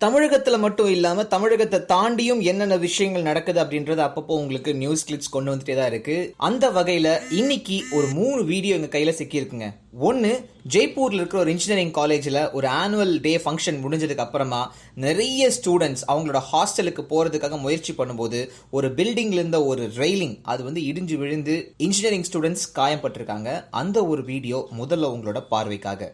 தமிழகத்துல மட்டும் இல்லாம தமிழகத்தை தாண்டியும் என்னென்ன விஷயங்கள் நடக்குது அப்படின்றது அப்பப்போ உங்களுக்கு நியூஸ் கிளிப்ஸ் கொண்டு வந்துட்டே தான் இருக்கு. அந்த வகையில இன்னைக்கு ஒரு 3 வீடியோ எங்க கையில சிக்கி இருக்குங்க. ஒன்னு, ஜெய்ப்பூர்ல இருக்கிற ஒரு இன்ஜினியரிங் காலேஜ்ல ஒரு ஆனுவல் டே ஃபங்க்ஷன் முடிஞ்சதுக்கு அப்புறமா நிறைய ஸ்டூடெண்ட்ஸ் அவங்களோட ஹாஸ்டலுக்கு போறதுக்காக முயற்சி பண்ணும்போது ஒரு பில்டிங்ல இருந்த ஒரு ரெயிலிங் அது இடிஞ்சு விழுந்து இன்ஜினியரிங் ஸ்டூடெண்ட்ஸ் காயப்பட்டிருக்காங்க. அந்த ஒரு வீடியோ முதல்ல உங்களோட பார்வைக்காக.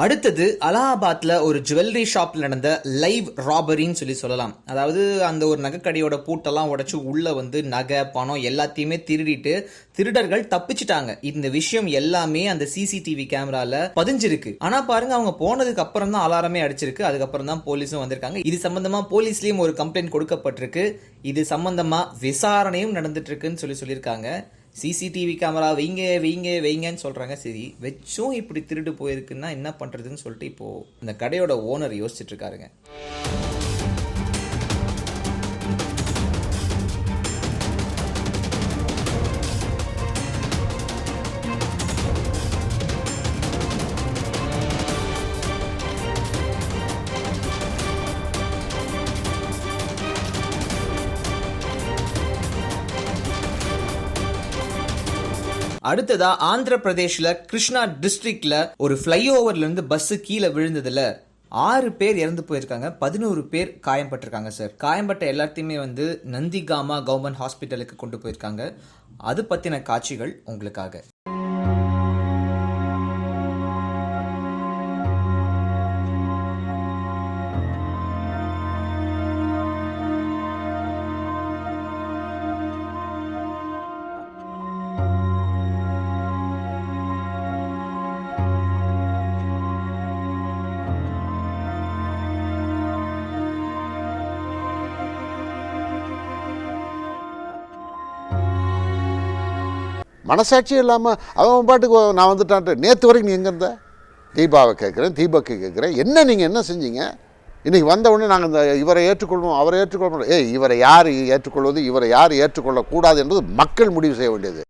அடுத்தது, அலகாபாத்ல ஒரு ஜுவல்லரி ஷாப்ல நடந்த லைவ் ராபரின்னு சொல்லலாம். அதாவது அந்த ஒரு நகைக்கடையோட பூட்டெல்லாம் உடைச்சு உள்ள நகை பணம் எல்லாத்தையுமே திருடிட்டு திருடர்கள் தப்பிச்சிட்டாங்க. இந்த விஷயம் எல்லாமே அந்த சிசிடிவி கேமரால பதிஞ்சிருக்கு. ஆனா பாருங்க, அவங்க போனதுக்கு அப்புறம் தான் அலாரமே அடிச்சிருக்கு. அதுக்கப்புறம் தான் போலீஸும் வந்திருக்காங்க. இது சம்பந்தமா போலீஸ்லயும் ஒரு கம்ப்ளைண்ட் கொடுக்கப்பட்டிருக்கு. இது சம்பந்தமா விசாரணையும் நடந்துட்டு இருக்குன்னு சொல்லியிருக்காங்க. சிசிடிவி கேமரா வைங்கன்னு சொல்றாங்க. சரி, வச்சும் இப்படி திருடு போயிருக்குன்னா என்ன பண்றதுன்னு சொல்லிட்டு இப்போ இந்த கடையோட ஓனர் யோசிச்சுட்டு இருக்காருங்க. அடுத்ததா, ஆந்திர பிரதேஷ்ல கிருஷ்ணா டிஸ்ட்ரிக்ட்ல ஒரு ஃபிளைஓவர்ல இருந்து பஸ் கீழே விழுந்ததுல 6 பேர் இறந்து போயிருக்காங்க, 11 பேர் காயம்பட்டிருக்காங்க சார். காயம்பட்ட எல்லாத்தையுமே நந்திகாமா கவர்மெண்ட் ஹாஸ்பிட்டலுக்கு கொண்டு போயிருக்காங்க. அது பத்தின காட்சிகள் உங்களுக்காக. மனசாட்சி இல்லாமல் அவன் பாட்டுக்கு நான் வந்துட்டான்ட்டு. நேற்று வரைக்கும் நீ எங்கே இருந்த? தீபாவை கேட்குறேன், தீபக்கு கேட்குறேன், நீங்கள் என்ன செஞ்சீங்க? இன்றைக்கி வந்த உடனே நாங்கள் இந்த இவரை ஏற்றுக்கொள்வோம் அவரை ஏற்றுக்கொள்ளணும். இவரை யார் ஏற்றுக்கொள்வது, இவரை யார் ஏற்றுக்கொள்ளக்கூடாது என்பது மக்கள் முடிவு செய்ய வேண்டியது.